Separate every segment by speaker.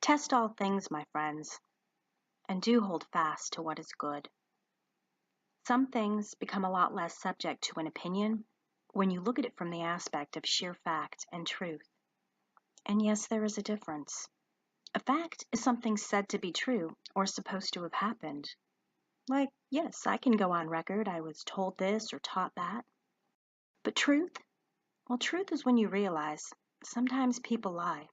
Speaker 1: Test all things, my friends, and do hold fast to what is good. Some things become a lot less subject to an opinion when you look at it from the aspect of sheer fact and truth. And yes, there is a difference. A fact is something said to be true or supposed to have happened. Like, yes, I can go on record, I was told this or taught that. But truth? Well, truth is when you realize sometimes people lie.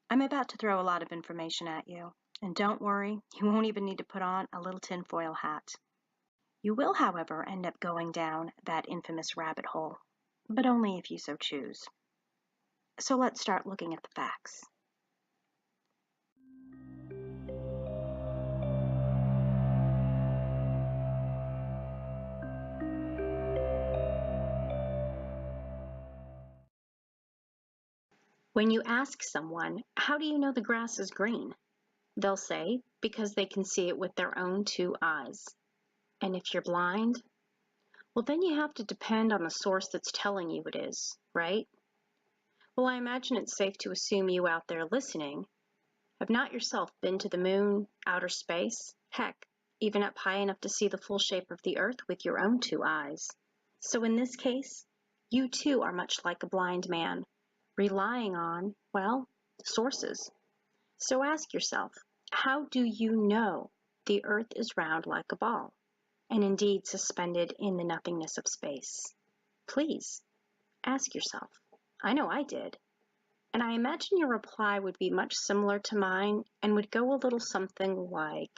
Speaker 1: I'm about to throw a lot of information at you, and don't worry, you won't even need to put on a little tinfoil hat. You will, however, end up going down that infamous rabbit hole, but only if you so choose. So let's start looking at the facts. When you ask someone, how do you know the grass is green? They'll say, because they can see it with their own two eyes. And if you're blind, well, then you have to depend on the source that's telling you it is, right? Well, I imagine it's safe to assume you out there listening have not yourself been to the moon, outer space, heck, even up high enough to see the full shape of the earth with your own two eyes. So in this case, you too are much like a blind man, relying on, well, sources. So ask yourself, how do you know the earth is round like a ball, and indeed suspended in the nothingness of space? Please, ask yourself. I know I did. And I imagine your reply would be much similar to mine and would go a little something like,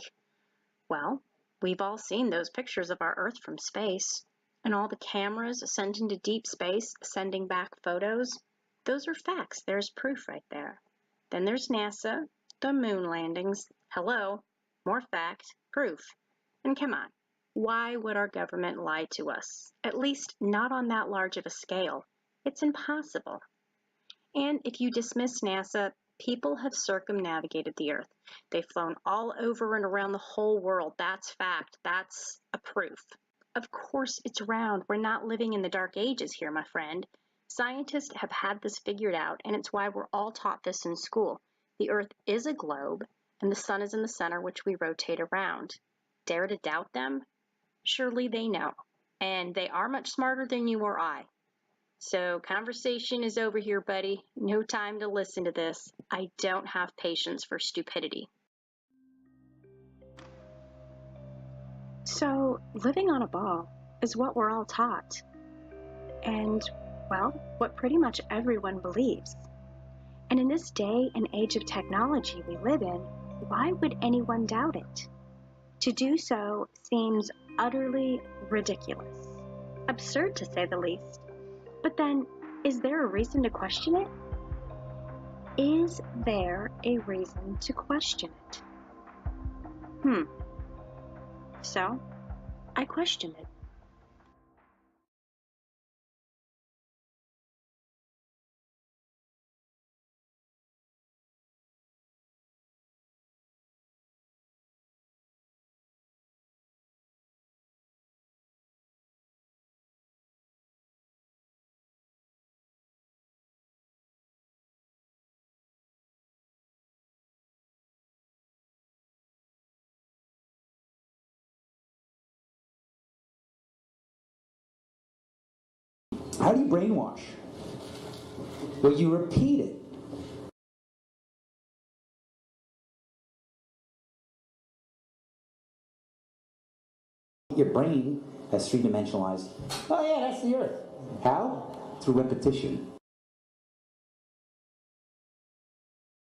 Speaker 1: well, we've all seen those pictures of our Earth from space, and all the cameras sent into deep space sending back photos. Those are facts. There's proof right there. Then there's NASA, the moon landings. Hello, more fact, proof. And come on, why would our government lie to us? At least not on that large of a scale. It's impossible. And if you dismiss NASA, people have circumnavigated the Earth. They've flown all over and around the whole world. That's fact. That's a proof. Of course it's round. We're not living in the dark ages here, my friend. Scientists have had this figured out, and it's why we're all taught this in school. The Earth is a globe, and the sun is in the center, which we rotate around. Dare to doubt them? Surely they know. And they are much smarter than you or I. So conversation is over here, buddy. No time to listen to this. I don't have patience for stupidity. So living on a ball is what we're all taught. And, well, what pretty much everyone believes. And in this day and age of technology we live in, why would anyone doubt it? To do so seems utterly ridiculous. Absurd to say the least. But then, is there a reason to question it? Is there a reason to question it? So, I questioned it.
Speaker 2: How do you brainwash? Well, you repeat it. Your brain has three-dimensionalized, oh yeah, that's the Earth. How? Through repetition.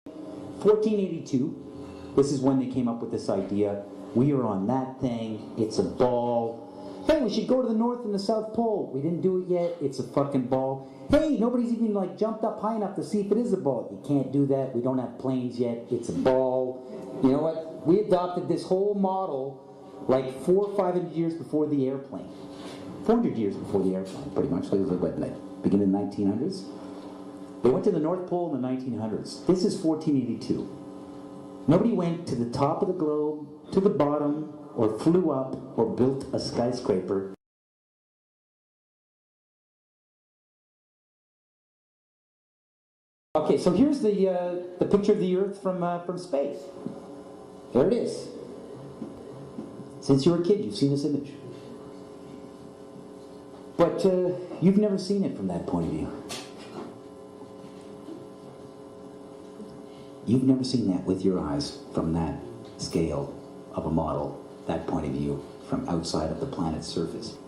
Speaker 2: 1482, this is when they came up with this idea. We are on that thing, it's a ball. Hey, we should go to the North and the South Pole. We didn't do it yet, it's a fucking ball. Hey, nobody's even like jumped up high enough to see if it is a ball. You can't do that, we don't have planes yet, it's a ball. You know what? We adopted this whole model like 400 or 500 years before the airplane. 400 years before the airplane, pretty much. Like, beginning in the 1900s. They went to the North Pole in the 1900s. This is 1482. Nobody went to the top of the globe, to the bottom, or flew up, or built a skyscraper. Okay, so here's the picture of the Earth from space. There it is. Since you were a kid, you've seen this image. But you've never seen it from that point of view. You've never seen that with your eyes from that scale of a model, that point of view, from outside of the planet's surface.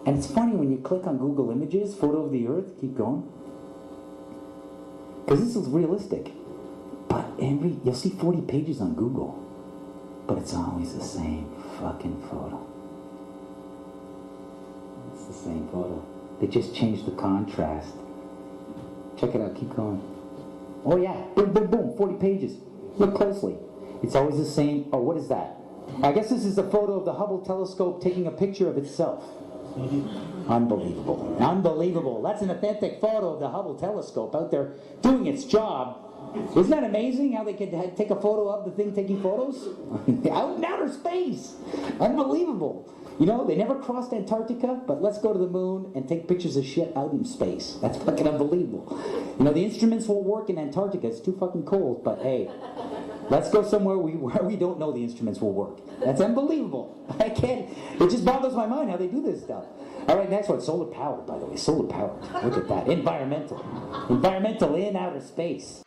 Speaker 2: And it's funny when you click on Google Images, photo of the Earth, keep going. Because this is realistic. But you'll see 40 pages on Google. But it's always the same fucking photo. It's the same photo. They just changed the contrast. Check it out, keep going. Oh yeah, boom, boom, boom, 40 pages. Look closely. It's always the same. Oh, what is that? I guess this is a photo of the Hubble telescope taking a picture of itself. Unbelievable. Unbelievable. That's an authentic photo of the Hubble telescope out there doing its job. Isn't that amazing how they could take a photo of the thing taking photos? Out in outer space. Unbelievable. You know, they never crossed Antarctica, but let's go to the moon and take pictures of shit out in space. That's fucking unbelievable. You know, the instruments won't work in Antarctica. It's too fucking cold, but hey, let's go somewhere where we don't know the instruments will work. That's unbelievable. I can't, it just boggles my mind how they do this stuff. All right, next one. Solar powered, by the way. Solar powered. Look at that. Environmental. Environmental in outer space.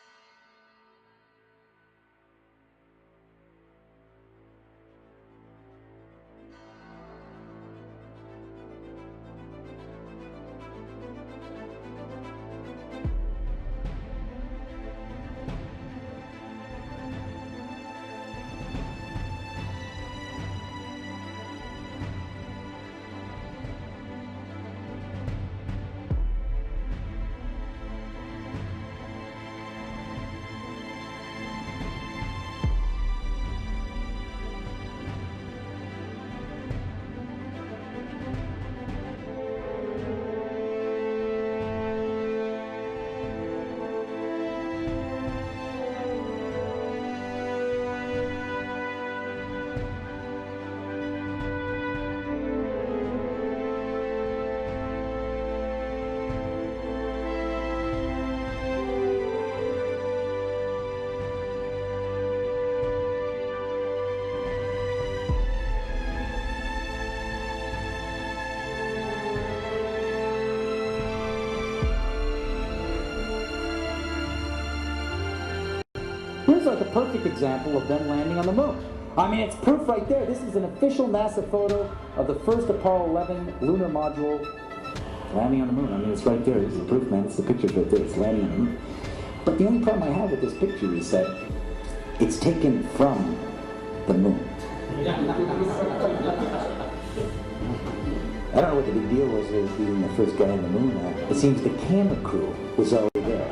Speaker 2: Here's like a perfect example of them landing on the moon. I mean, it's proof right there. This is an official NASA photo of the first Apollo 11 lunar module landing on the moon. I mean, it's right there. This is proof, man. It's the picture's right there. It's landing on the moon. But the only problem I have with this picture is that it's taken from the moon. I don't know what the big deal was with being the first guy on the moon. It seems the camera crew was already there.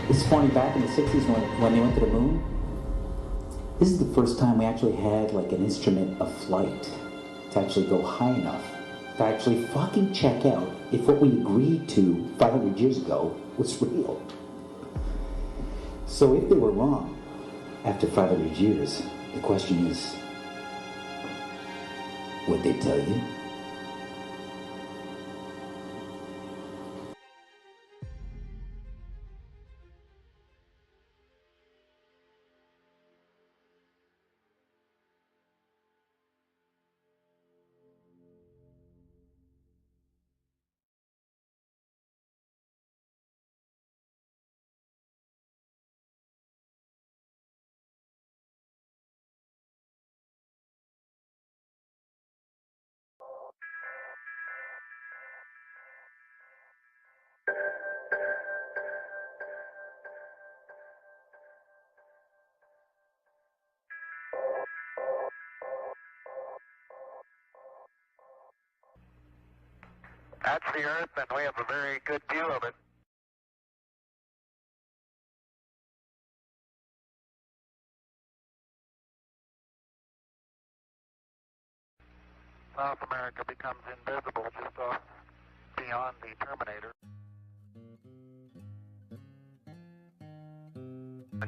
Speaker 2: This is funny, back in the 60s when they went to the moon, this is the first time we actually had like an instrument of flight to actually go high enough to actually fucking check out if what we agreed to 500 years ago was real. So if they were wrong after 500 years, the question is, would they tell you?
Speaker 3: That's the Earth, and we have a very good view of it. South America becomes invisible just off beyond the Terminator.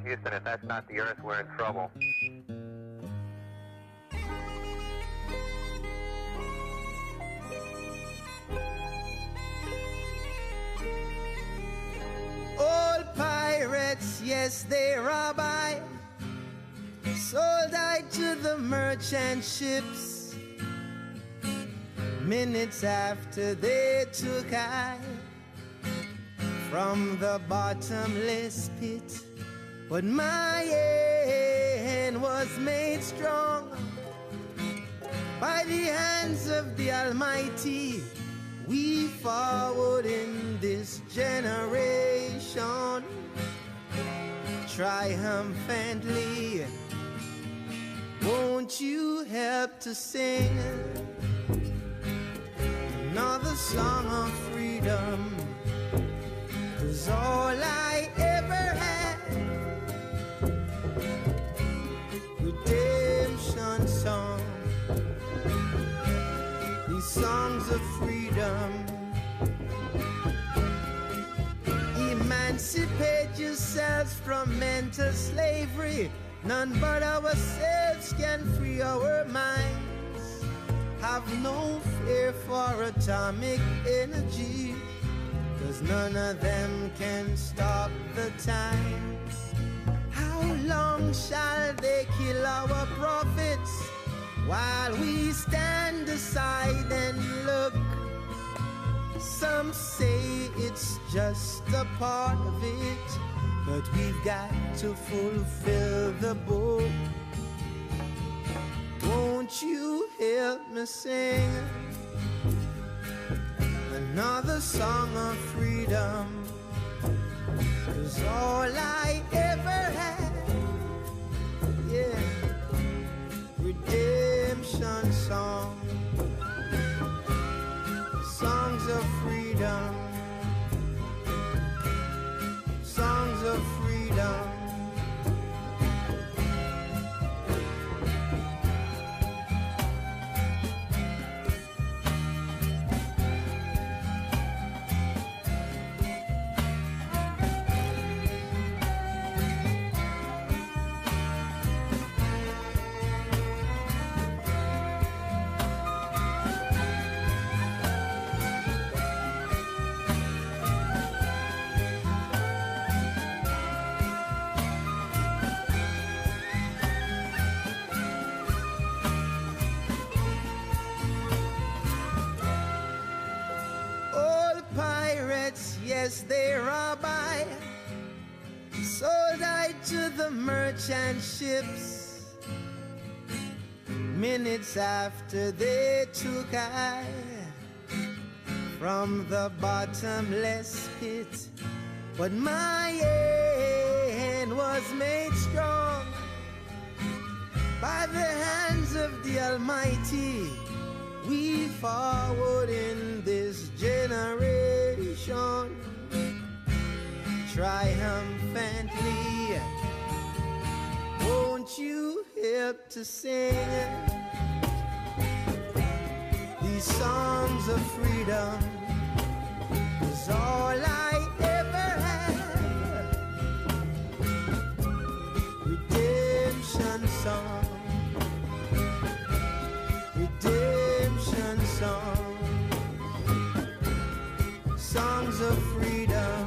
Speaker 3: Houston, if that's not the Earth, we're in trouble.
Speaker 4: Old pirates, yes, they rob I, sold I to the merchant ships. Minutes after they took I from the bottomless pit. But my hand was made strong by the hands of the Almighty. We forward in this generation triumphantly. Won't you help to sing another song of freedom? 'Cause all I ever had, redemption song, these songs of freedom. Emancipate yourselves from mental slavery. None but ourselves can free our minds. Have no fear for atomic energy, 'cause none of them can stop the time. How long shall they kill our prophets while we stand aside and look? Some say it's just a part of it, but we've got to fulfill the book. Won't you help me sing another song of freedom? 'Cause all I ever had, yeah, redemption song, songs of freedom, songs of freedom. Yes, they rob I, sold I to the merchant ships. Minutes after they took I from the bottomless pit. But my hand was made strong by the hands of the Almighty. We forward in this generation triumphantly. Won't you help to sing these songs of freedom? 'Cause all I ever had, redemption song, redemption song, songs of freedom.